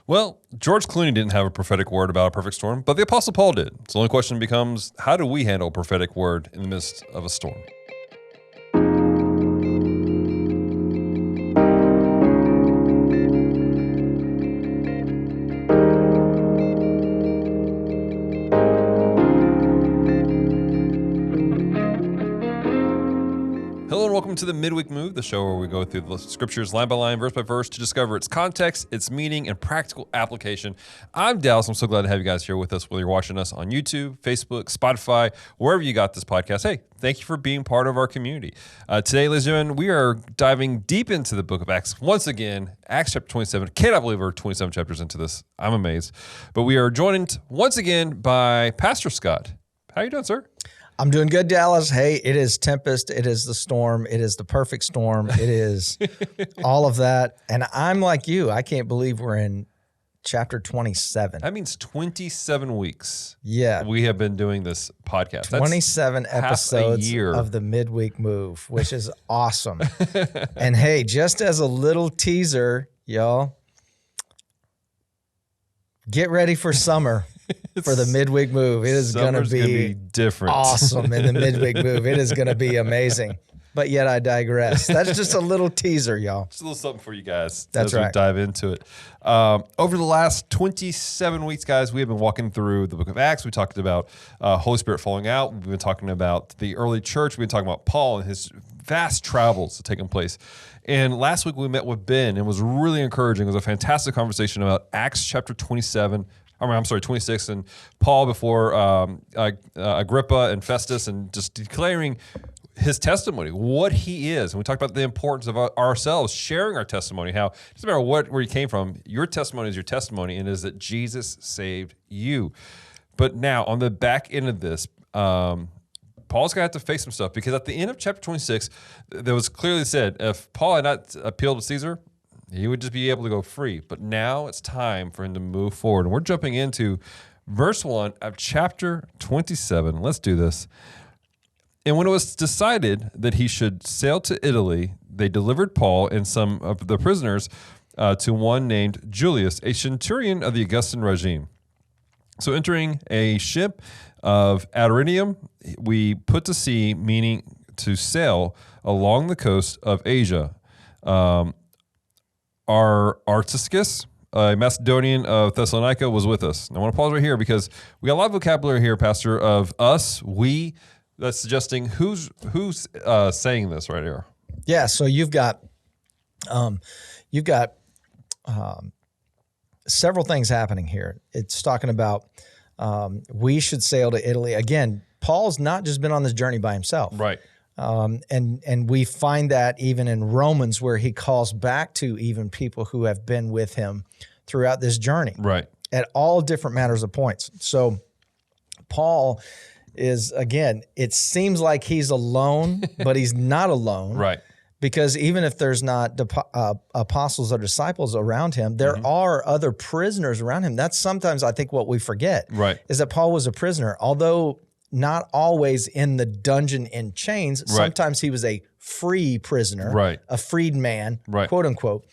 Well, George Clooney didn't have a prophetic word about a perfect storm, but the Apostle Paul did. So the only question becomes, how do we handle a prophetic word in the midst of a storm? Hello and welcome to the Midweek Move, the show where we go through the scriptures line by line, verse by verse to discover its context, its meaning, and practical application. I'm Dallas. I'm so glad to have you guys here with us, whether you're watching us on YouTube, Facebook, Spotify, wherever you got this podcast. Hey, thank you for being part of our community. Today, ladies and gentlemen, we are diving deep into the book of Acts. Once again, Acts chapter 27. Cannot believe we're 27 chapters into this. I'm amazed. But we are joined once again by Pastor Scott. How are you doing, sir? I'm doing good, Dallas. Hey, it is tempest. It is the storm. It is the perfect storm. It is all of that. And I'm like you. I can't believe we're in chapter 27. That means 27 weeks. Yeah. We have been doing this podcast. 27 episodes of the Midweek Move, which is awesome. And hey, just as a little teaser, y'all, get ready for summer. For the Midweek Move. It is going to be different. Awesome in the Midweek Move. It is going to be amazing. But yet I digress. That's just a little teaser, y'all. Just a little something for you guys. That's as right. We dive into it. Over the last 27 weeks, guys, we have been walking through the book of Acts. We talked about Holy Spirit falling out. We've been talking about the early church. We've been talking about Paul and his vast travels taking place. And last week we met with Ben, and it was really encouraging. It was a fantastic conversation about Acts chapter 26, and Paul before Agrippa and Festus, and just declaring his testimony, what he is. And we talked about the importance of ourselves sharing our testimony, how it doesn't matter where you came from, your testimony is your testimony, and it is that Jesus saved you. But now, on the back end of this, Paul's going to have to face some stuff, because at the end of chapter 26, there was clearly said, if Paul had not appealed to Caesar, he would just be able to go free. But now it's time for him to move forward. And we're jumping into verse 1 of chapter 27. Let's do this. And when it was decided that he should sail to Italy, they delivered Paul and some of the prisoners to one named Julius, a centurion of the Augustan regime. So entering a ship of Adrenium, we put to sea, meaning to sail along the coast of Asia. Our Artiscus, a Macedonian of Thessalonica, was with us. And I want to pause right here because we got a lot of vocabulary here, Pastor, of us, we. That's suggesting who's saying this right here. Yeah, so you've got several things happening here. It's talking about we should sail to Italy. Again, Paul's not just been on this journey by himself. Right. And we find that even in Romans, where he calls back to even people who have been with him throughout this journey. Right. At all different matters of points. So Paul is, again, it seems like he's alone, but he's not alone. Right. Because even if there's not apostles or disciples around him, there are other prisoners around him. That's sometimes, I think, what we forget. Right. Is that Paul was a prisoner. Although not always in the dungeon in chains, sometimes he was a free prisoner, a freed man, quote unquote,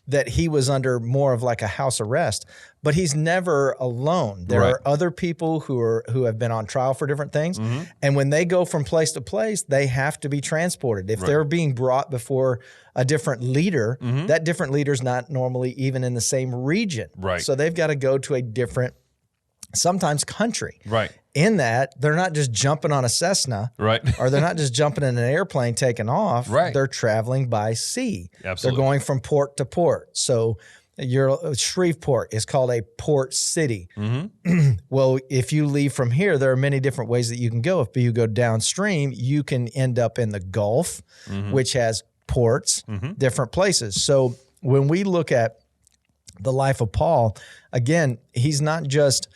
that he was under more of like a house arrest. But he's never alone. There are other people who have been on trial for different things. And when they go from place to place, they have to be transported. If they're being brought before a different leader, that different leader's not normally even in the same region. So they've got to go to a different, sometimes country. In that, they're not just jumping on a Cessna, or they're not just jumping in an airplane taking off. They're traveling by sea. They're going from port to port. So Shreveport is called a port city. Well, if you leave from here, there are many different ways that you can go. If you go downstream, you can end up in the Gulf, which has ports, different places. So when we look at the life of Paul, again, he's not just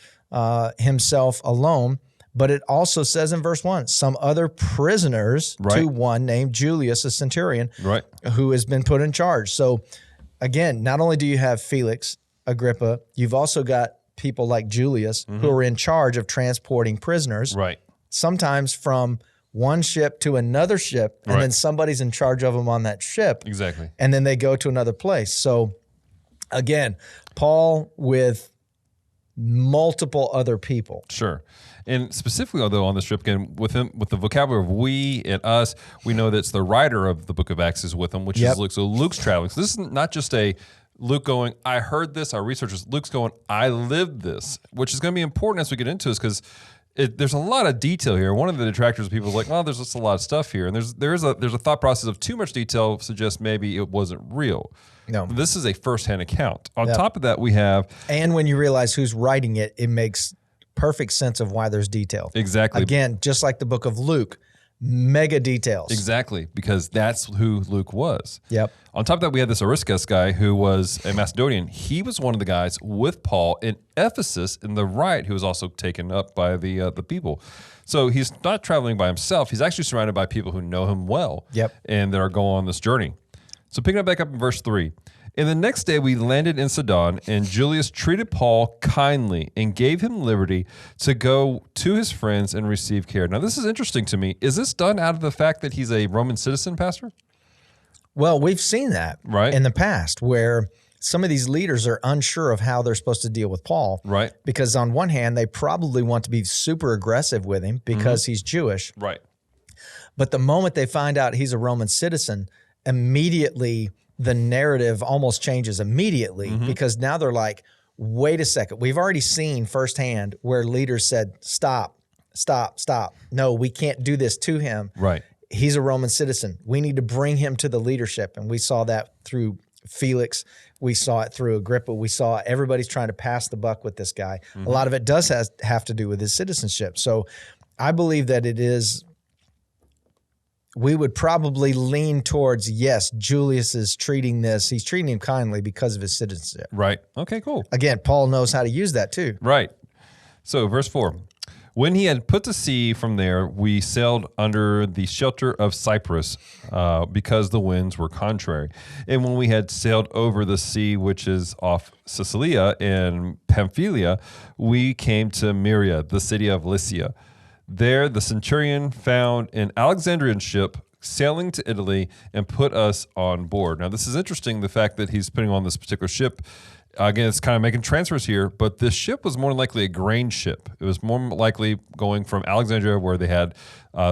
himself alone, but it also says in verse 1, some other prisoners to one named Julius, a centurion, who has been put in charge. So again, not only do you have Felix, Agrippa, you've also got people like Julius who are in charge of transporting prisoners, sometimes from one ship to another ship, and then somebody's in charge of them on that ship. Exactly. And then they go to another place. So Again, Paul with multiple other people. Sure. And specifically, although on this trip, again, with the vocabulary of we and us, we know that it's the writer of the book of Acts is with him, which is Luke. So Luke's traveling. So this is not just a Luke going, I heard this, our researchers. Luke's going, I lived this, which is going to be important as we get into this because there's a lot of detail here. One of the detractors of people is like, well, there's just a lot of stuff here. And there's a thought process of too much detail suggests maybe it wasn't real. No. This is a firsthand account. On top of that, we have... And when you realize who's writing it, it makes perfect sense of why there's detail. Exactly. Again, just like the book of Luke, mega details. Exactly, because that's who Luke was. Yep. On top of that, we had this Aristarchus guy who was a Macedonian. He was one of the guys with Paul in Ephesus in the riot who was also taken up by the people. So he's not traveling by himself. He's actually surrounded by people who know him well. Yep. And that are going on this journey. So picking it back up in verse 3. And the next day we landed in Sidon, and Julius treated Paul kindly and gave him liberty to go to his friends and receive care. Now, this is interesting to me. Is this done out of the fact that he's a Roman citizen, Pastor? Well, we've seen that in the past where some of these leaders are unsure of how they're supposed to deal with Paul. Right. Because on one hand, they probably want to be super aggressive with him because he's Jewish. Right. But the moment they find out he's a Roman citizen, immediately the narrative almost changes immediately because now they're like, wait a second. We've already seen firsthand where leaders said, stop. No, we can't do this to him. Right. He's a Roman citizen. We need to bring him to the leadership. And we saw that through Felix. We saw it through Agrippa. We saw everybody's trying to pass the buck with this guy. A lot of it does have to do with his citizenship. So I believe that it is... We would probably lean towards, yes, Julius is treating this. He's treating him kindly because of his citizenship. Right. Okay, cool. Again, Paul knows how to use that too. Right. So verse 4. When he had put to sea from there, we sailed under the shelter of Cyprus because the winds were contrary. And when we had sailed over the sea, which is off Sicilia and Pamphylia, we came to Myria, the city of Lycia. There, the centurion found an Alexandrian ship sailing to Italy and put us on board. Now, this is interesting, the fact that he's putting on this particular ship. Again, it's kind of making transfers here, but this ship was more than likely a grain ship. It was more likely going from Alexandria, where they had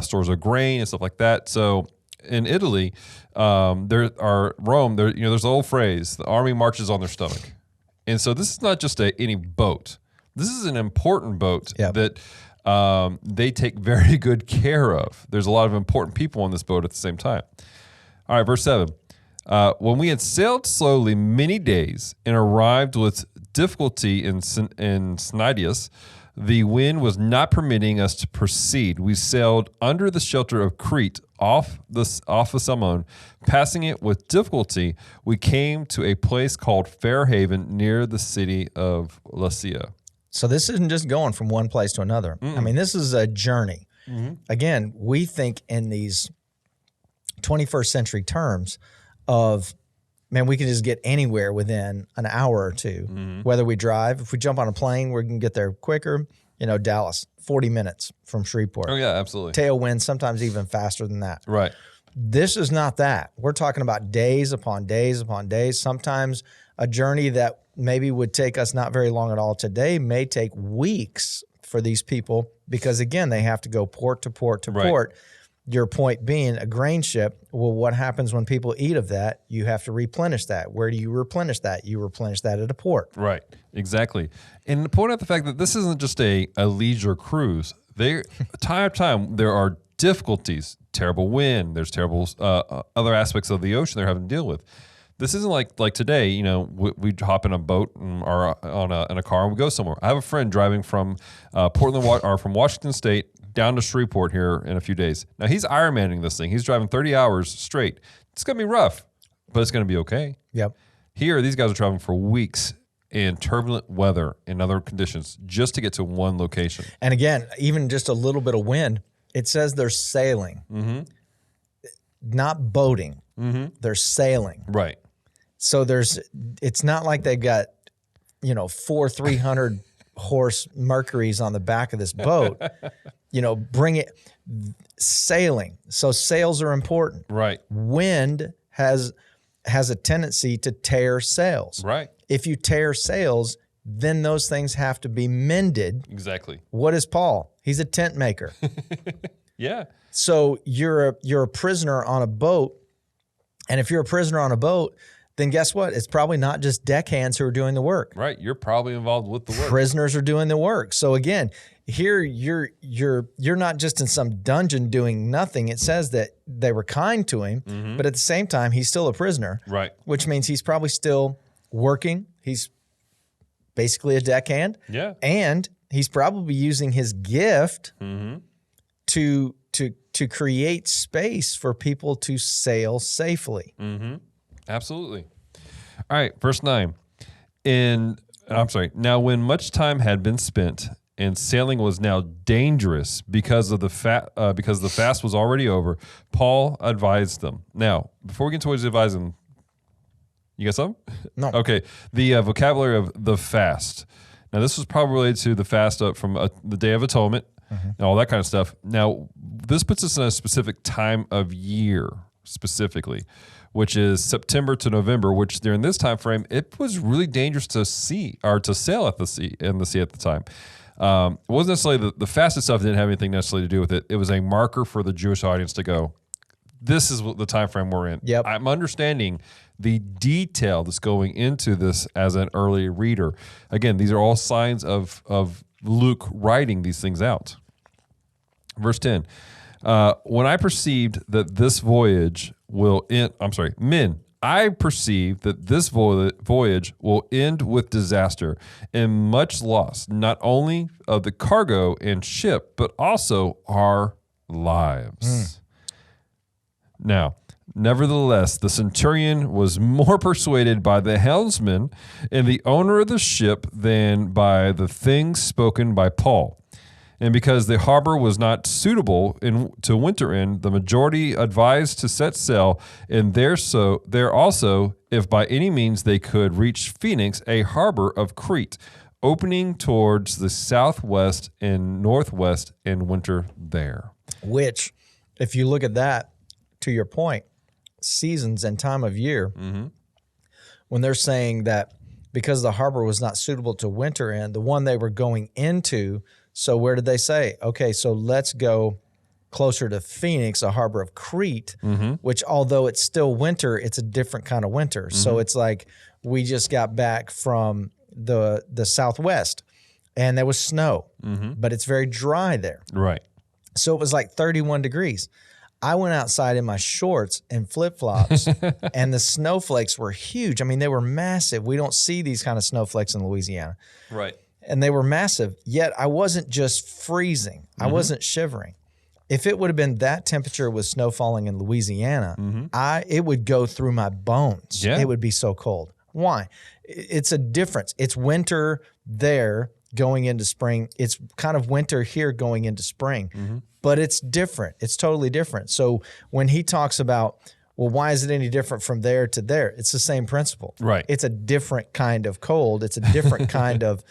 stores of grain and stuff like that. So in Italy, there's the old phrase, the army marches on their stomach. And so this is not just any boat. This is an important boat that... they take very good care of. There's a lot of important people on this boat at the same time. All right, verse 7. When we had sailed slowly many days and arrived with difficulty in Cnidus, the wind was not permitting us to proceed. We sailed under the shelter of Crete off the Salmon. Passing it with difficulty, we came to a place called Fair Haven near the city of Lasea. So this isn't just going from one place to another. I mean, this is a journey. Again, we think in these 21st century terms of, man, we can just get anywhere within an hour or two, whether we drive. If we jump on a plane, we can get there quicker. You know, Dallas, 40 minutes from Shreveport. Oh, yeah, absolutely. Tailwind, sometimes even faster than that. Right. This is not that. We're talking about days upon days upon days, sometimes a journey that maybe would take us not very long at all today may take weeks for these people because, again, they have to go port to port to port. Your point being a grain ship. Well, what happens when people eat of that? You have to replenish that. Where do you replenish that? You replenish that at a port. Right. Exactly. And to point out the fact that this isn't just a leisure cruise. Time after time, there are difficulties, terrible wind, there's terrible other aspects of the ocean they're having to deal with. This isn't like today, you know, we hop in a boat or in a car and we go somewhere. I have a friend driving from from Washington State down to Shreveport here in a few days. Now, he's Ironmanning this thing. He's driving 30 hours straight. It's going to be rough, but it's going to be okay. Yep. Here, these guys are traveling for weeks in turbulent weather and other conditions just to get to one location. And again, even just a little bit of wind, it says they're sailing, not boating. They're sailing. Right. So it's not like they've got, 4 300 horse Mercuries on the back of this boat. Bring it sailing. So sails are important. Right. Wind has a tendency to tear sails. Right. If you tear sails, then those things have to be mended. Exactly. What is Paul? He's a tent maker. Yeah. So you're a prisoner on a boat, and if you're a prisoner on a boat, then guess what? It's probably not just deckhands who are doing the work. Right. You're probably involved with the work. Prisoners are doing the work. So again, here you're not just in some dungeon doing nothing. It says that they were kind to him, but at the same time, he's still a prisoner. Right. Which means he's probably still working. He's basically a deckhand. Yeah. And he's probably using his gift to create space for people to sail safely. Absolutely. All right, verse 9. Now when much time had been spent and sailing was now dangerous because the fast was already over, Paul advised them. Now, before we get into what he's advising, you got something? No. Okay. The vocabulary of the fast. Now, this was probably related to the fast up from the Day of Atonement and all that kind of stuff. Now, this puts us in a specific time of year specifically, which is September to November, which during this time frame, it was really dangerous to sail at the sea at the time. It wasn't necessarily the fast itself didn't have anything necessarily to do with it. It was a marker for the Jewish audience to go, this is the time frame we're in. Yep. I'm understanding the detail that's going into this as an early reader. Again, these are all signs of Luke writing these things out. Verse 10, when I perceived that this voyage will end, I perceive that this voyage will end with disaster and much loss, not only of the cargo and ship, but also our lives. Now, nevertheless, the centurion was more persuaded by the helmsman and the owner of the ship than by the things spoken by Paul. And because the harbor was not suitable to winter in, the majority advised to set sail, and there also, if by any means they could reach Phoenix, a harbor of Crete, opening towards the southwest and northwest, and winter there. Which, if you look at that, to your point, seasons and time of year, when they're saying that because the harbor was not suitable to winter in, the one they were going into, so where did they say? Okay, so let's go closer to Phoenix, a harbor of Crete, which although it's still winter, it's a different kind of winter. So it's like we just got back from the southwest and there was snow, but it's very dry there. Right. So it was like 31 degrees. I went outside in my shorts and flip-flops, and the snowflakes were huge. I mean, they were massive. We don't see these kind of snowflakes in Louisiana. Right. And they were massive, yet I wasn't just freezing. I wasn't shivering. If it would have been that temperature with snow falling in Louisiana, it would go through my bones. Yeah. It would be so cold. Why? It's a difference. It's winter there going into spring. It's kind of winter here going into spring. But it's different. It's totally different. So when he talks about, well, why is it any different from there to there? It's the same principle. Right. It's a different kind of cold. It's a different kind of,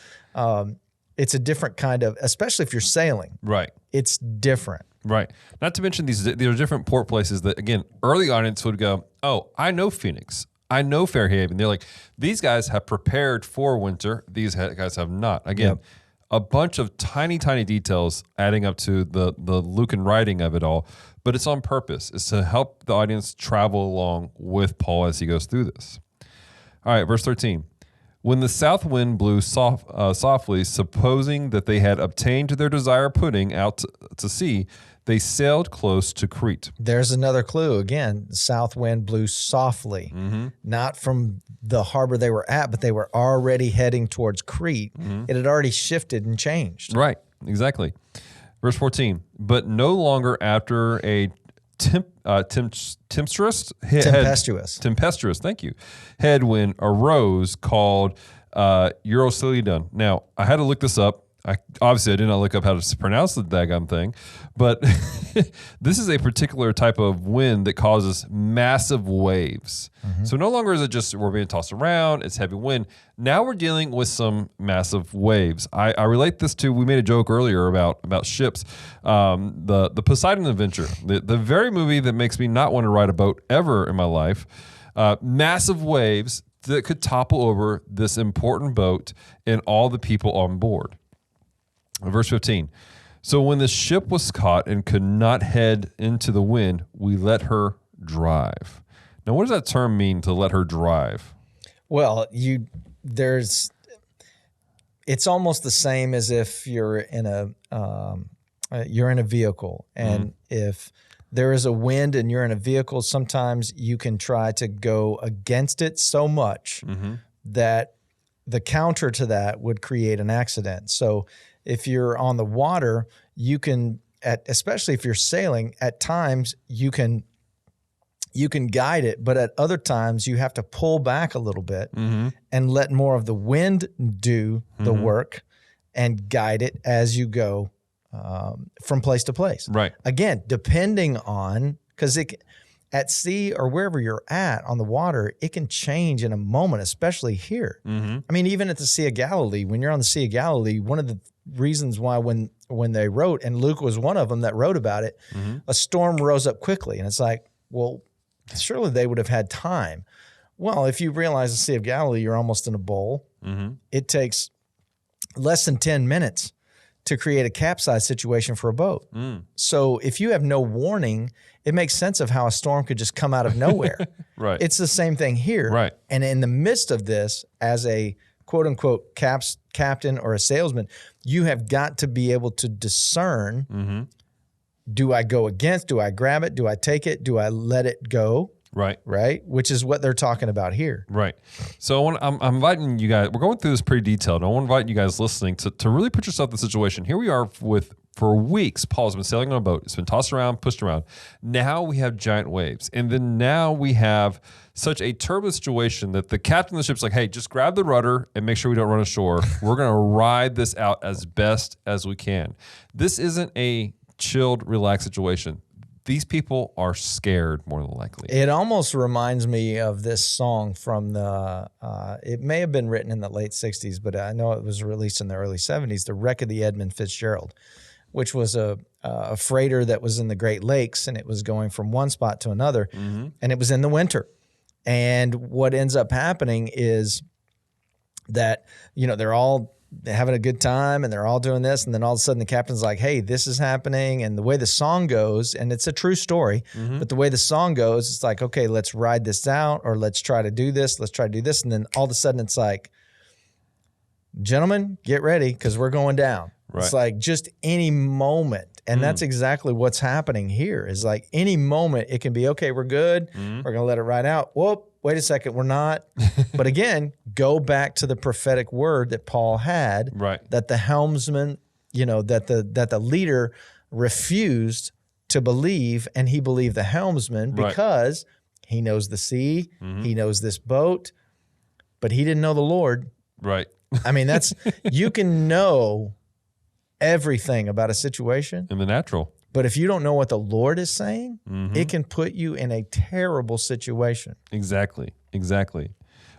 especially if you're sailing. Right. It's different. Right. Not to mention these are different port places that, again, early audience would go, oh, I know Phoenix. I know Fairhaven. They're like, these guys have prepared for winter. These guys have not. Again, a bunch of tiny, tiny details adding up to the Lucan writing of it all, but it's on purpose. It's to help the audience travel along with Paul as he goes through this. All right, verse 13. When the south wind blew softly, supposing that they had obtained their desired putting out to sea, they sailed close to Crete. There's another clue. Again, the south wind blew softly, not from the harbor they were at, but they were already heading towards Crete. It had already shifted and changed. Right, exactly. Verse 14, but no longer after a tempestuous, thank you, headwind arose called Eurocylidon. Now, I had to look this up. I did not look up how to pronounce the daggum thing, but this is a particular type of wind that causes massive waves. So no longer is it just we're being tossed around, it's heavy wind. Now we're dealing with some massive waves. I relate this to, we made a joke earlier about ships, the Poseidon Adventure, the very movie that makes me not want to ride a boat ever in my life. Massive waves, that could topple over this important boat and all the people on board. Verse 15. So when the ship was caught and could not head into the wind, we let her drive. Now, what does that term mean, to let her drive? Well, it's almost the same as if you're in a vehicle, and if there is a wind and you're in a vehicle, sometimes you can try to go against it so much that the counter to that would create an accident. So if you're on the water, you can, especially if you're sailing, at times you can guide it, but at other times you have to pull back a little bit and let more of the wind do the work and guide it as you go from place to place. Right. Again, depending on, because at sea or wherever you're at on the water, it can change in a moment, especially here. I mean, even at the Sea of Galilee, when you're on the Sea of Galilee, one of the reasons why when they wrote, and Luke was one of them that wrote about it, a storm rose up quickly. And it's like, well, surely they would have had time. Well, if you realize the Sea of Galilee, you're almost in a bowl. It takes less than 10 minutes to create a capsized situation for a boat. So if you have no warning, it makes sense of how a storm could just come out of nowhere. Right. It's the same thing here. Right. And in the midst of this, as a quote unquote captain or a salesman, you have got to be able to discern, do I go against, do I grab it, do I take it, do I let it go? Right. Right. Which is what they're talking about here. Right. So I'm inviting you guys, we're going through this pretty detailed. I want to invite you guys listening to really put yourself in the situation. Here we are for weeks, Paul's been sailing on a boat. It's been tossed around, pushed around. Now we have giant waves. And then now we have such a turbulent situation that the captain of the ship's like, hey, just grab the rudder and make sure we don't run ashore. We're going to ride this out as best as we can. This isn't a chilled, relaxed situation. These people are scared, more than likely. It almost reminds me of this song from it may have been written in the late 60s, but I know it was released in the early 70s, The Wreck of the Edmund Fitzgerald, which was a freighter that was in the Great Lakes, and it was going from one spot to another, and it was in the winter. And what ends up happening is that, they're all having a good time and they're all doing this, and then all of a sudden the captain's like, hey, this is happening. And the way the song goes, and it's a true story, but the way the song goes, it's like, okay, let's ride this out, or let's try to do this, and then all of a sudden it's like, gentlemen, get ready, because we're going down. Right. It's like just any moment. And that's exactly what's happening here, is like any moment it can be, okay, we're good. We're going to let it ride out. Whoop, wait a second, we're not. But again, go back to the prophetic word that Paul had, that the helmsman, that the leader refused to believe, and he believed the helmsman because he knows the sea, he knows this boat, but he didn't know the Lord. Right. I mean, you can know everything about a situation in the natural, but if you don't know what the Lord is saying, it can put you in a terrible situation. Exactly.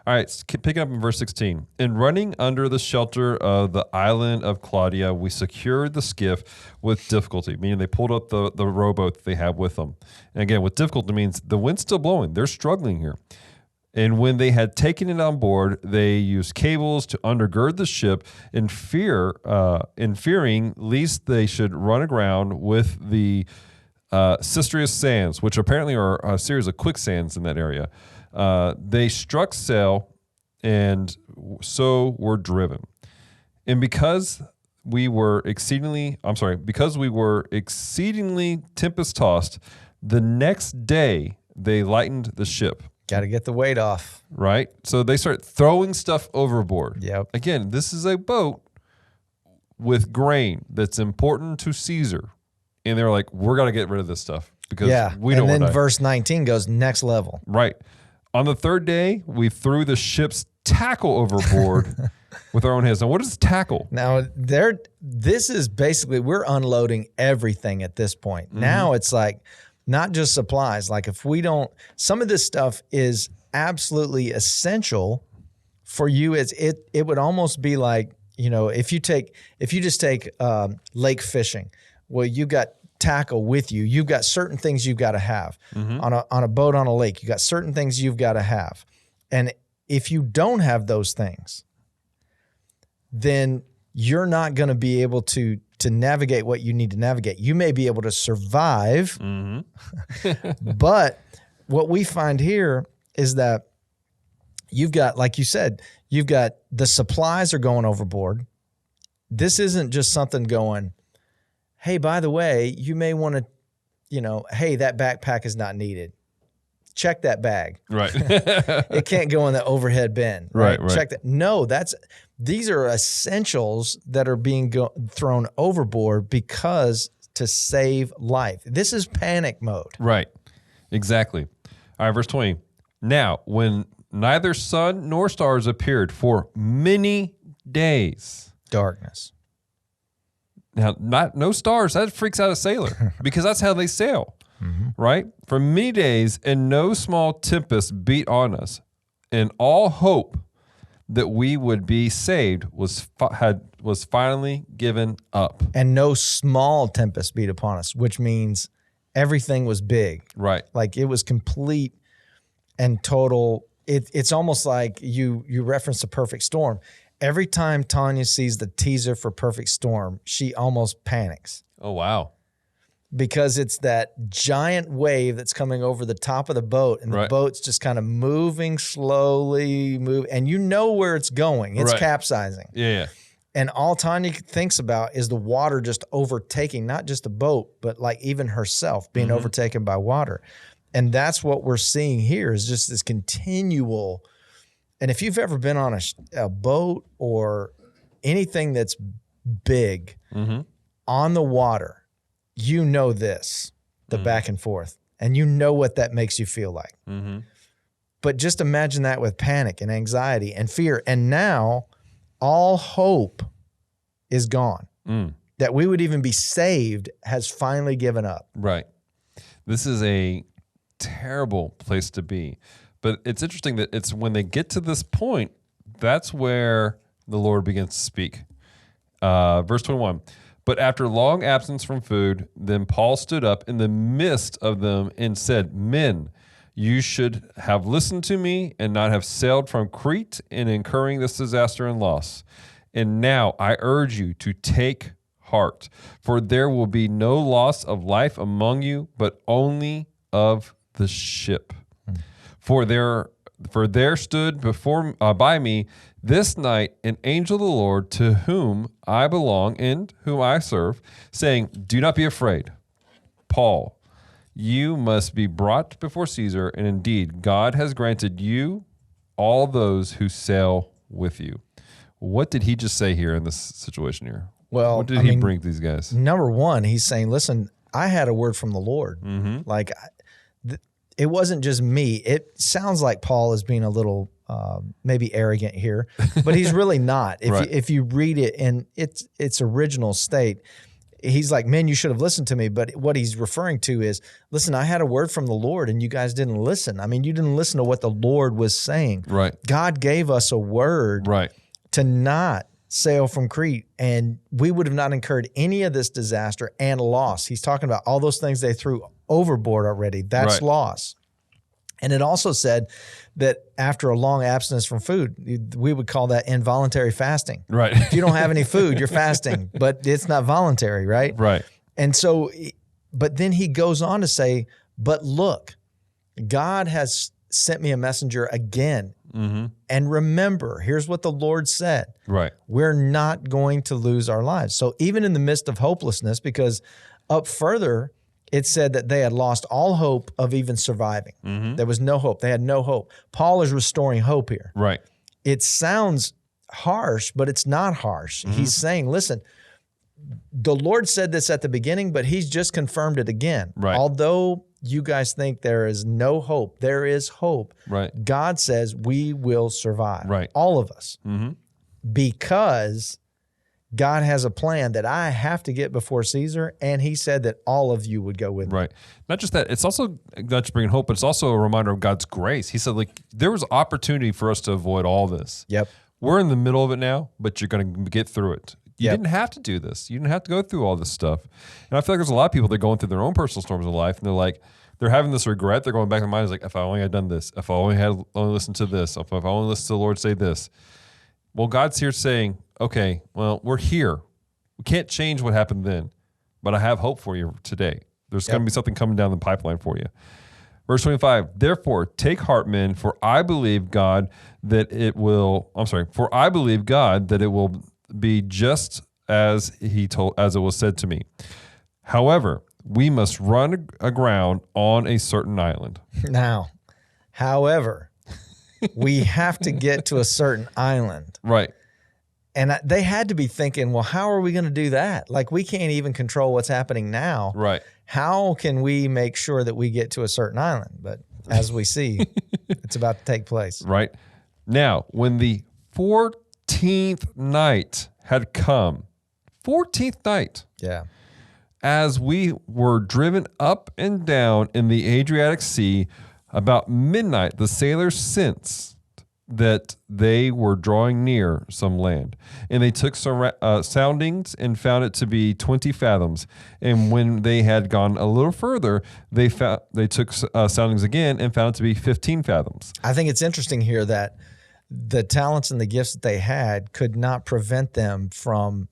All right, picking up in verse 16. In running under the shelter of the island of Claudia, we secured the skiff with difficulty, meaning they pulled up the rowboat that they have with them. And again, with difficulty means the wind's still blowing. They're struggling here. And when they had taken it on board, they used cables to undergird the ship in fearing lest they should run aground with the cisterous sands, which apparently are a series of quicksands in that area. They struck sail and so were driven. And because we were exceedingly tempest tossed, the next day they lightened the ship. Got to get the weight off. Right? So they start throwing stuff overboard. Yep. Again, this is a boat with grain that's important to Caesar. And they're like, we're going to get rid of this stuff because we don't want to. And then verse 19 goes next level. Right. On the third day, we threw the ship's tackle overboard with our own hands. Now, what is tackle? Now, this is basically, we're unloading everything at this point. Now it's like, not just supplies. Like if we don't, some of this stuff is absolutely essential for you. It would almost be like, if you just take lake fishing, well, you got tackle with you. You've got certain things you've got to have on a boat on a lake. You got certain things you've got to have. And if you don't have those things, then you're not going to be able to navigate what you need to navigate. You may be able to survive, but what we find here is that you've got, like you said, you've got the supplies are going overboard. This isn't just something going, hey, by the way, you may want to, hey, that backpack is not needed. Check that bag. Right. It can't go in the overhead bin. Right. Check that. No, these are essentials that are being thrown overboard because to save life. This is panic mode. Right. Exactly. All right, verse 20. Now, when neither sun nor stars appeared for many days. Darkness. Now, no stars, that freaks out a sailor because that's how they sail, right? For many days, and no small tempest beat on us, and all hope that we would be saved was finally given up. And no small tempest beat upon us, which means everything was big. Right. Like it was complete and total. It's almost like you referenced a perfect storm. Every time Tanya sees the teaser for Perfect Storm, she almost panics. Oh, wow. Because it's that giant wave that's coming over the top of the boat, and the boat's just kind of moving slowly, and you know where it's going. It's capsizing. Yeah. And all Tanya thinks about is the water just overtaking, not just the boat, but like even herself being overtaken by water. And that's what we're seeing here is just this continual. And if you've ever been on a boat or anything that's big on the water, you know this, the back and forth, and you know what that makes you feel like. But just imagine that with panic and anxiety and fear. And now all hope is gone. That we would even be saved has finally given up. Right. This is a terrible place to be. But it's interesting that it's when they get to this point, that's where the Lord begins to speak. Verse 21. But after long absence from food, then Paul stood up in the midst of them and said, Men, you should have listened to me and not have sailed from Crete in incurring this disaster and loss. And now I urge you to take heart, for there will be no loss of life among you, but only of the ship. For there stood by me this night an angel of the Lord to whom I belong and whom I serve, saying, Do not be afraid, Paul. You must be brought before Caesar, and indeed God has granted you all those who sail with you. What did he just say here in this situation here? Well, what did he bring these guys? Number one, he's saying, listen, I had a word from the Lord. Like, it wasn't just me. It sounds like Paul is being a little maybe arrogant here, but he's really not. If you read it in its original state, he's like, men, you should have listened to me. But what he's referring to is, listen, I had a word from the Lord and you guys didn't listen. I mean, you didn't listen to what the Lord was saying. Right. God gave us a word to not sail from Crete, and we would have not incurred any of this disaster and loss. He's talking about all those things they threw overboard already. That's loss. And it also said that after a long abstinence from food, we would call that involuntary fasting. Right. If you don't have any food, you're fasting, but it's not voluntary, right? Right. And so, but then he goes on to say, but look, God has sent me a messenger again. And remember, here's what the Lord said. Right. We're not going to lose our lives. So even in the midst of hopelessness, because up further, it said that they had lost all hope of even surviving. There was no hope. They had no hope. Paul is restoring hope here. Right. It sounds harsh, but it's not harsh. He's saying, listen, the Lord said this at the beginning, but he's just confirmed it again. Right. Although you guys think there is no hope, there is hope. Right. God says we will survive. Right. All of us. Because God has a plan that I have to get before Caesar, and he said that all of you would go with me. Right. Not just that, it's also not just bringing hope, but it's also a reminder of God's grace. He said, like, there was opportunity for us to avoid all this. Yep. We're in the middle of it now, but you're going to get through it. You didn't have to do this. You didn't have to go through all this stuff. And I feel like there's a lot of people that are going through their own personal storms of life, and they're like, they're having this regret. They're going back in their mind, like, if I only had done this, if I only had only listened to this, if I only listened to the Lord say this. Well, God's here saying, okay, well, we're here. We can't change what happened then, but I have hope for you today. There's going to be something coming down the pipeline for you. Verse 25, therefore, take heart, men, for I believe God that it will be just as it was said to me. However, we must run aground on a certain island. Now, however, we have to get to a certain island. Right. And they had to be thinking, well, how are we going to do that? Like, we can't even control what's happening now. Right. How can we make sure that we get to a certain island? But as we see, it's about to take place. Right. Now, when the 14th night had come, 14th night. Yeah. As we were driven up and down in the Adriatic Sea, about midnight, the sailors sensed that they were drawing near some land. And they took soundings and found it to be 20 fathoms. And when they had gone a little further, they took soundings again and found it to be 15 fathoms. I think it's interesting here that the talents and the gifts that they had could not prevent them from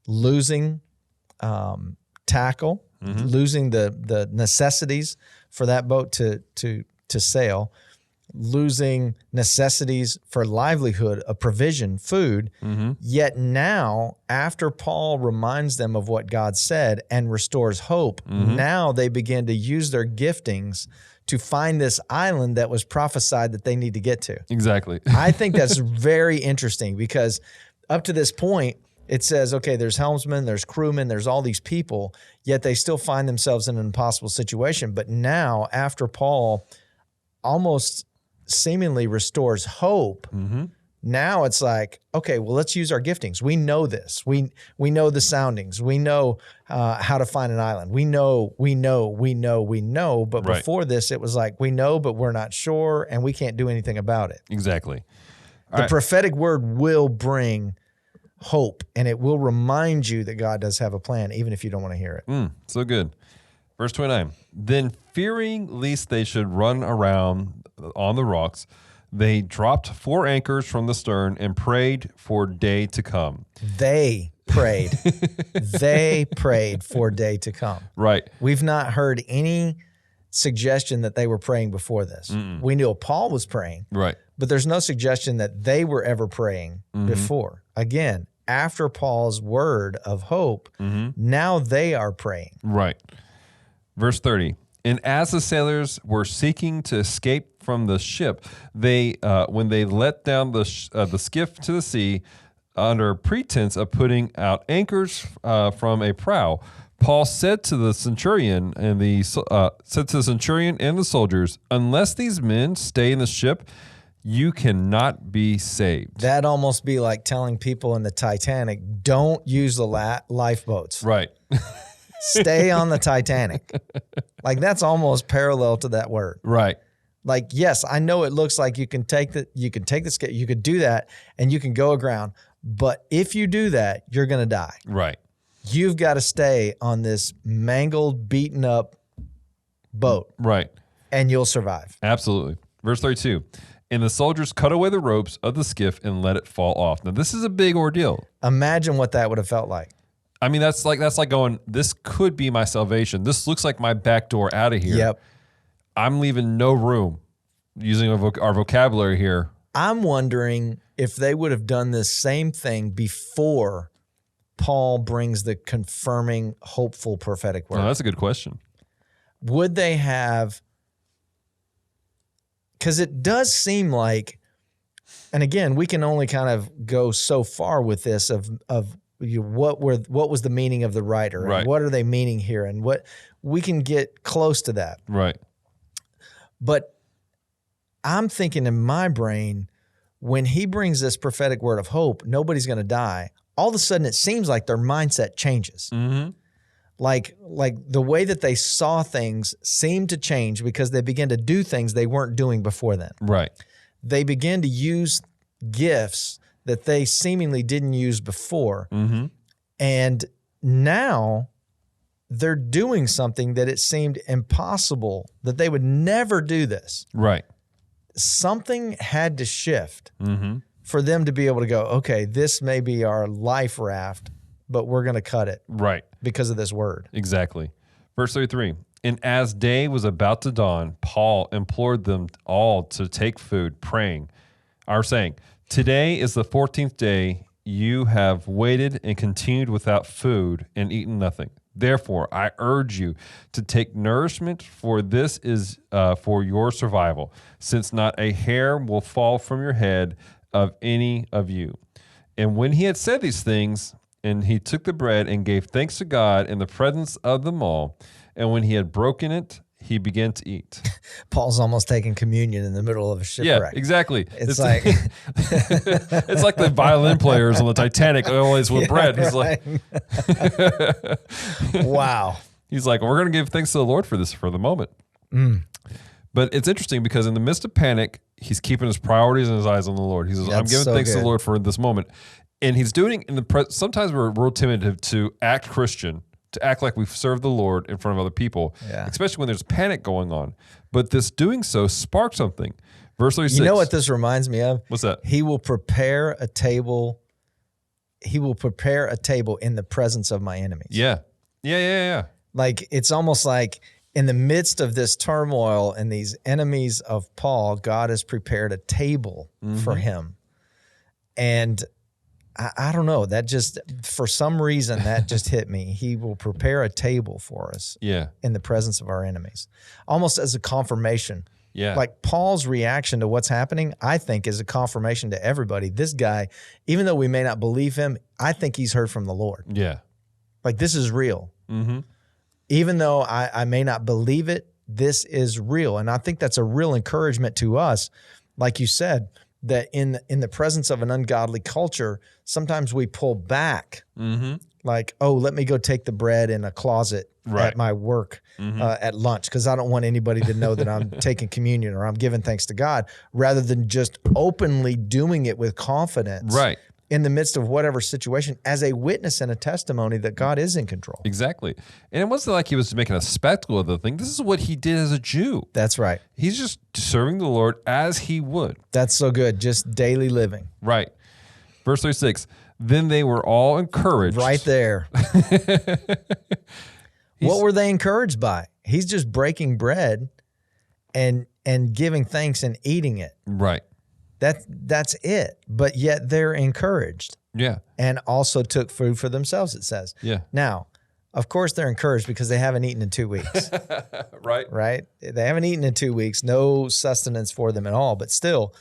losing tackle, losing the necessities for that boat to sail, losing necessities for livelihood, a provision, food. Yet now, after Paul reminds them of what God said and restores hope, now they begin to use their giftings to find this island that was prophesied that they need to get to. Exactly. I think that's very interesting because up to this point, it says, okay, there's helmsmen, there's crewmen, there's all these people, yet they still find themselves in an impossible situation. But now, after Paul almost seemingly restores hope, now it's like, okay, well, let's use our giftings. We know this. We know the soundings. We know how to find an island. We know. But before this, it was like, we know, but we're not sure, and we can't do anything about it. Exactly. The prophetic word will bring hope, and it will remind you that God does have a plan, even if you don't want to hear it. So good. Verse 29, then fearing lest they should run around on the rocks, they dropped 4 anchors from the stern and prayed for day to come. They prayed. They prayed for day to come. Right. We've not heard any suggestion that they were praying before this. We knew Paul was praying. Right. But there's no suggestion that they were ever praying before. Again, after Paul's word of hope, now they are praying. Right. Verse 30, and as the sailors were seeking to escape from the ship, they when they let down the skiff to the sea under pretense of putting out anchors from a prow, Paul said to the centurion and the soldiers, unless these men stay in the ship, you cannot be saved. That'd almost be like telling people in the Titanic, don't use the lifeboats. Right. Stay on the Titanic. Like, that's almost parallel to that word. Right. Like, yes, I know it looks like you could do that and you can go aground. But if you do that, you're going to die. Right. You've got to stay on this mangled, beaten up boat. Right. And you'll survive. Absolutely. Verse 32. And the soldiers cut away the ropes of the skiff and let it fall off. Now, this is a big ordeal. Imagine what that would have felt like. I mean, that's like going, this could be my salvation. This looks like my back door out of here. Yep. I'm leaving no room, using our vocabulary here. I'm wondering if they would have done this same thing before Paul brings the confirming, hopeful prophetic word. No, that's a good question. Would they have? Because it does seem like, and again, we can only kind of go so far with this of what was the meaning of the writer, and what are they meaning here, and what we can get close to that. Right. But I'm thinking in my brain, when he brings this prophetic word of hope, nobody's going to die. All of a sudden, it seems like their mindset changes. Like the way that they saw things seemed to change because they began to do things they weren't doing before then. Right. They began to use gifts that they seemingly didn't use before. And now they're doing something that it seemed impossible that they would never do this. Right. Something had to shift for them to be able to go, okay, this may be our life raft, but we're going to cut it. Right. Because of this word. Exactly. Verse 33. And as day was about to dawn, Paul implored them all to take food, saying, today is the 14th day you have waited and continued without food and eaten nothing. Therefore, I urge you to take nourishment, for this is for your survival, since not a hair will fall from your head of any of you. And when he had said these things, and he took the bread and gave thanks to God in the presence of them all, and when he had broken it, he began to eat. Paul's almost taking communion in the middle of a shipwreck. Yeah, exactly. It's like it's like the violin players on the Titanic always with bread. He's like, wow. He's like, we're going to give thanks to the Lord for this for the moment. But it's interesting because in the midst of panic, he's keeping his priorities and his eyes on the Lord. He says, I'm giving thanks to the Lord for this moment. And he's doing in the sometimes we're real timid to act Christian, to act like we've served the Lord in front of other people, especially when there's panic going on. But this doing so sparked something. Verse 36. You know what this reminds me of? What's that? He will prepare a table. He will prepare a table in the presence of my enemies. Yeah. Like, it's almost like in the midst of this turmoil and these enemies of Paul, God has prepared a table for him. And I don't know, that just, for some reason, that just hit me. He will prepare a table for us in the presence of our enemies, almost as a confirmation. Yeah. Like Paul's reaction to what's happening, I think, is a confirmation to everybody. This guy, even though we may not believe him, I think he's heard from the Lord. Yeah. Like, this is real. Even though I may not believe it, this is real. And I think that's a real encouragement to us. Like you said, that in the presence of an ungodly culture, sometimes we pull back. Like, oh, let me go take the bread in a closet at my work at lunch, because I don't want anybody to know that I'm taking communion or I'm giving thanks to God, rather than just openly doing it with confidence in the midst of whatever situation as a witness and a testimony that God is in control. Exactly. And it wasn't like he was making a spectacle of the thing. This is what he did as a Jew. That's right. He's just serving the Lord as he would. That's so good. Just daily living. Right. Verse 36. Then they were all encouraged. Right there. What were they encouraged by? He's just breaking bread and giving thanks and eating it. Right. That's it. But yet they're encouraged. Yeah. And also took food for themselves, it says. Yeah. Now, of course they're encouraged because they haven't eaten in 2 weeks. Right? They haven't eaten in 2 weeks. No sustenance for them at all. But still,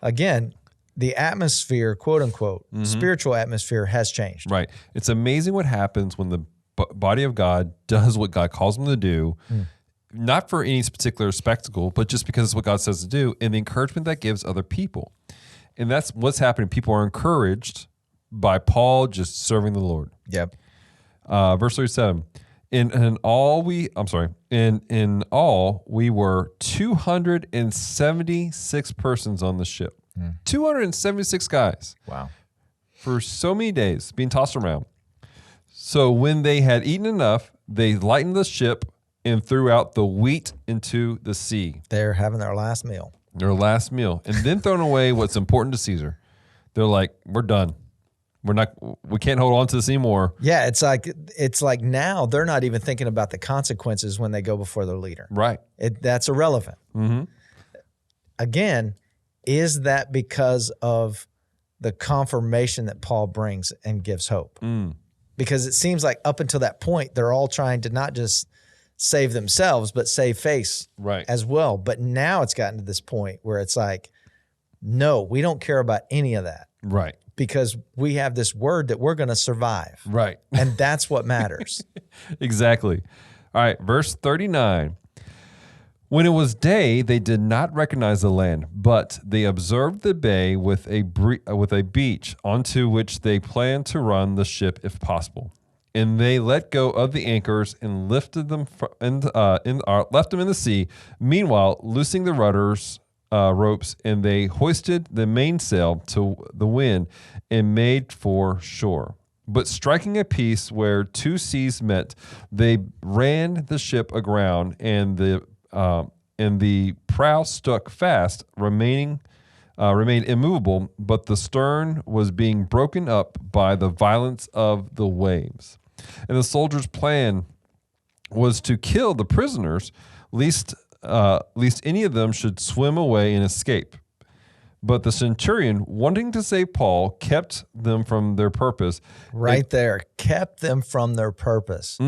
again, the atmosphere, quote unquote, spiritual atmosphere has changed. Right. It's amazing what happens when the body of God does what God calls them to do, not for any particular spectacle, but just because it's what God says to do, and the encouragement that gives other people. And that's what's happening. People are encouraged by Paul just serving the Lord. Yep. Verse 37. In all we were 276 persons on the ship. 276 guys. Wow. For so many days, being tossed around. So when they had eaten enough, they lightened the ship and threw out the wheat into the sea. They're having their last meal. And then thrown away what's important to Caesar. They're like, we're done. We can't hold on to this anymore. Yeah, it's like now they're not even thinking about the consequences when they go before their leader. Right. That's irrelevant. Again, is that because of the confirmation that Paul brings and gives hope? Because it seems like up until that point, they're all trying to not just save themselves, but save face as well. But now it's gotten to this point where it's like, no, we don't care about any of that. Right. Because we have this word that we're going to survive. Right. And that's what matters. Exactly. All right. Verse 39. When it was day, they did not recognize the land, but they observed the bay with a beach onto which they planned to run the ship if possible. And they let go of the anchors and left them in the sea. Meanwhile, loosing the rudders, ropes, and they hoisted the mainsail to the wind and made for shore. But striking a peace where two seas met, they ran the ship aground, and the prow stuck fast, remained immovable, but the stern was being broken up by the violence of the waves. And the soldiers' plan was to kill the prisoners, lest any of them should swim away and escape. But the centurion, wanting to save Paul, kept them from their purpose. Kept them from their purpose.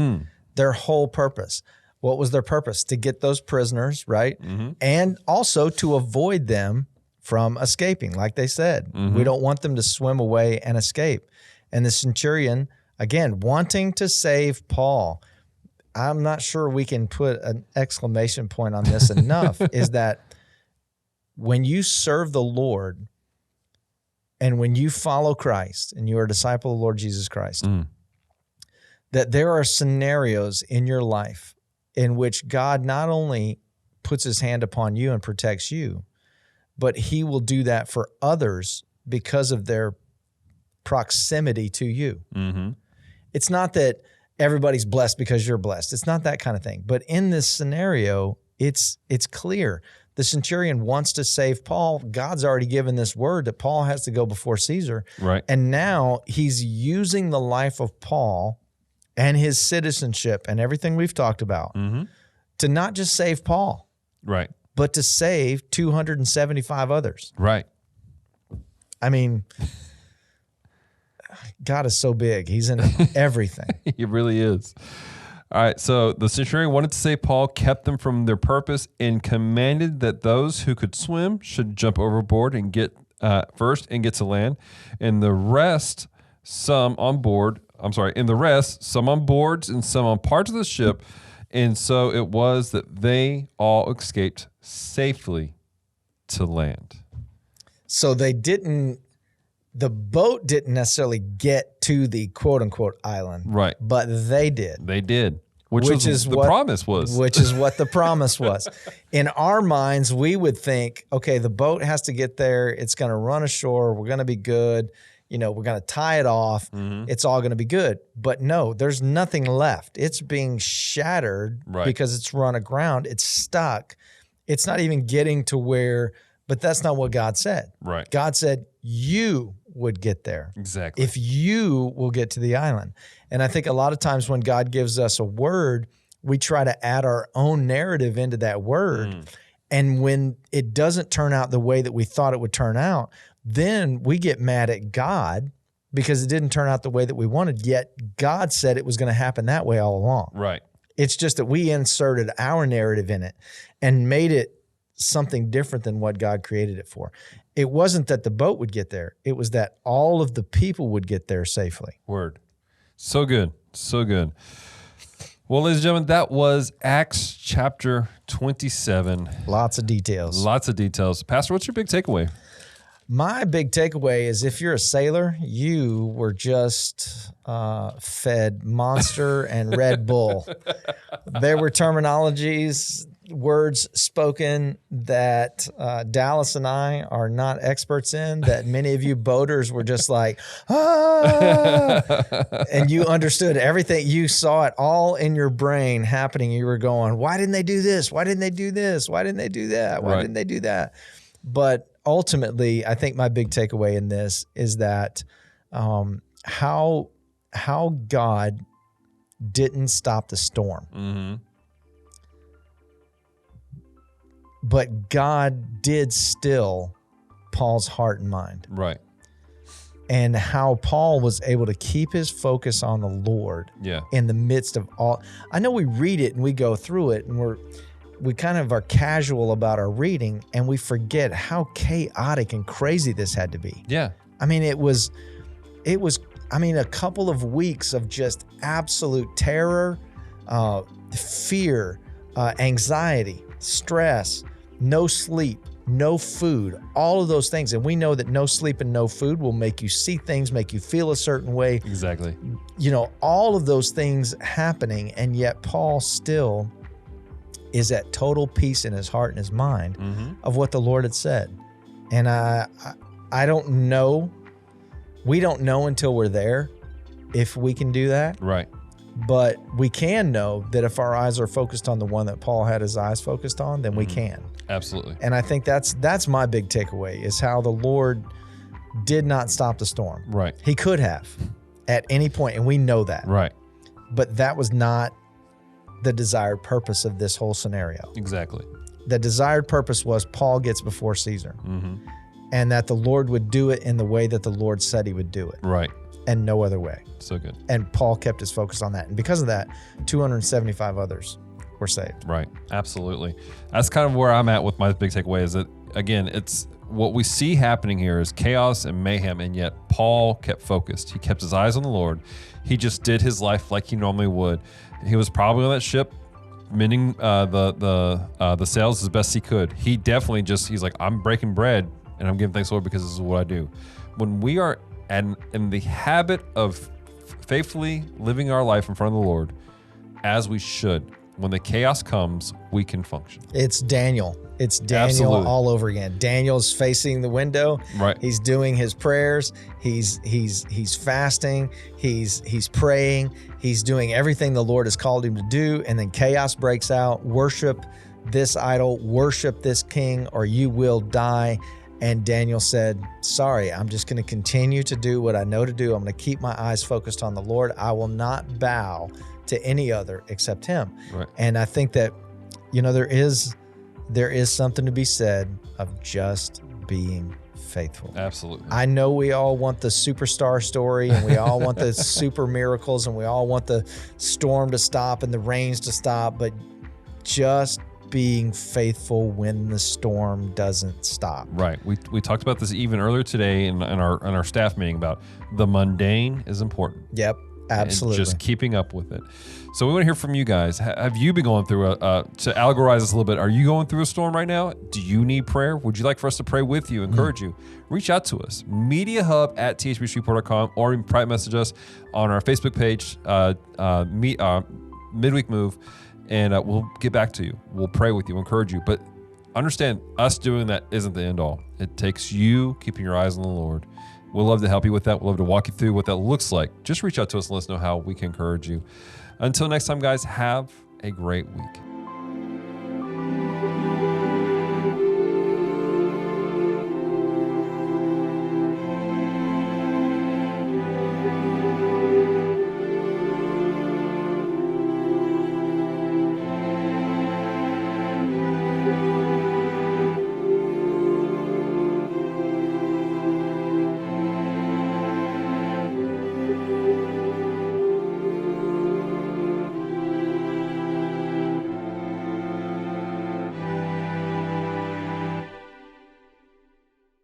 Their whole purpose. What was their purpose? To get those prisoners, right? Mm-hmm. And also to avoid them from escaping, like they said. Mm-hmm. We don't want them to swim away and escape. And the centurion, again, wanting to save Paul. I'm not sure we can put an exclamation point on this enough, is that when you serve the Lord and when you follow Christ and you are a disciple of the Lord Jesus Christ, that there are scenarios in your life in which God not only puts his hand upon you and protects you, but he will do that for others because of their proximity to you. Mm-hmm. It's not that everybody's blessed because you're blessed. It's not that kind of thing. But in this scenario, it's clear. The centurion wants to save Paul. God's already given this word that Paul has to go before Caesar. Right. And now he's using the life of Paul and his citizenship and everything we've talked about to not just save Paul, right, but to save 275 others. Right. I mean, God is so big. He's in everything. He really is. All right, so the centurion wanted to save Paul, kept them from their purpose, and commanded that those who could swim should jump overboard and get first and get to land, and the rest, some on boards and some on parts of the ship, and so it was that they all escaped safely to land. So the boat didn't necessarily get to the quote-unquote island. Right. But they did. They did. Which is what the promise was. Which is what the promise was. In our minds, we would think, okay, the boat has to get there. It's going to run ashore. We're going to be good. We're going to tie it off. Mm-hmm. It's all going to be good. But no, there's nothing left. It's being shattered because it's run aground. It's stuck. It's not even getting to where, but that's not what God said. Right. God said, you would get there. Exactly. If you will get to the island. And I think a lot of times when God gives us a word, we try to add our own narrative into that word. And when it doesn't turn out the way that we thought it would turn out, then we get mad at God because it didn't turn out the way that we wanted. Yet God said it was going to happen that way all along. Right. It's just that we inserted our narrative in it and made it something different than what God created it for. It wasn't that the boat would get there. It was that all of the people would get there safely. Word. So good. So good. Well, ladies and gentlemen, that was Acts chapter 27. Lots of details. Lots of details. Pastor, what's your big takeaway? My big takeaway is if you're a sailor, you were just fed Monster and Red Bull. There were terminologies, words spoken that Dallas and I are not experts in, that many of you boaters were just like, and you understood everything. You saw it all in your brain happening. You were going, why didn't they do this? Why didn't they do this? Why didn't they do that? Why didn't they do that? But ultimately, I think my big takeaway in this is that how God didn't stop the storm. Mm-hmm. But God did still Paul's heart and mind. Right. And how Paul was able to keep his focus on the Lord in the midst of all. I know we read it and we go through it and we kind of are casual about our reading and we forget how chaotic and crazy this had to be. Yeah. I mean, it was a couple of weeks of just absolute terror, fear, anxiety, stress, no sleep, no food, all of those things. And we know that no sleep and no food will make you see things, make you feel a certain way. Exactly. All of those things happening. And yet Paul still is at total peace in his heart and his mind of what the Lord had said. And I don't know. We don't know until we're there. if we can do that. Right. But we can know that if our eyes are focused on the one that Paul had his eyes focused on, then we can. Absolutely. And I think that's my big takeaway, is how the Lord did not stop the storm. Right. He could have at any point, and we know that. Right. But that was not the desired purpose of this whole scenario. Exactly. The desired purpose was Paul gets before Caesar, and that the Lord would do it in the way that the Lord said he would do it. Right. And no other way. So good. And Paul kept his focus on that. And because of that, 275 others were saved. Right. Absolutely. That's kind of where I'm at with my big takeaway, is that, again, it's what we see happening here is chaos and mayhem, and yet Paul kept focused. He kept his eyes on the Lord. He just did his life like he normally would. He was probably on that ship mending the sails as best he could. He definitely he's like, I'm breaking bread and I'm giving thanks to the Lord because this is what I do. When we are in the habit of faithfully living our life in front of the Lord, as we should, when the chaos comes, we can function. It's Daniel. It's Daniel all over again. Daniel's facing the window. Right. He's doing his prayers. He's fasting. He's praying. He's doing everything the Lord has called him to do. And then chaos breaks out. Worship this idol. Worship this king, or you will die. And Daniel said, sorry, I'm just going to continue to do what I know to do. I'm going to keep my eyes focused on the Lord. I will not bow to any other except him. Right. And I think that, there is something to be said of just being faithful. Absolutely. I know we all want the superstar story, and we all want the super miracles, and we all want the storm to stop and the rains to stop, but just being faithful when the storm doesn't stop. Right. We talked about this even earlier today in our staff meeting about the mundane is important. Yep. Absolutely. And just keeping up with it. So we want to hear from you guys. Have you been going through to allegorize this a little bit, are you going through a storm right now? Do you need prayer? Would you like for us to pray with you, encourage you? Reach out to us. MediaHub@thbsreport.com, or you can private message us on our Facebook page, Midweek Move, and we'll get back to you. We'll pray with you, encourage you. But understand, us doing that isn't the end all. It takes you keeping your eyes on the Lord. We'll love to help you with that. We'll love to walk you through what that looks like. Just reach out to us and let us know how we can encourage you. Until next time, guys, have a great week.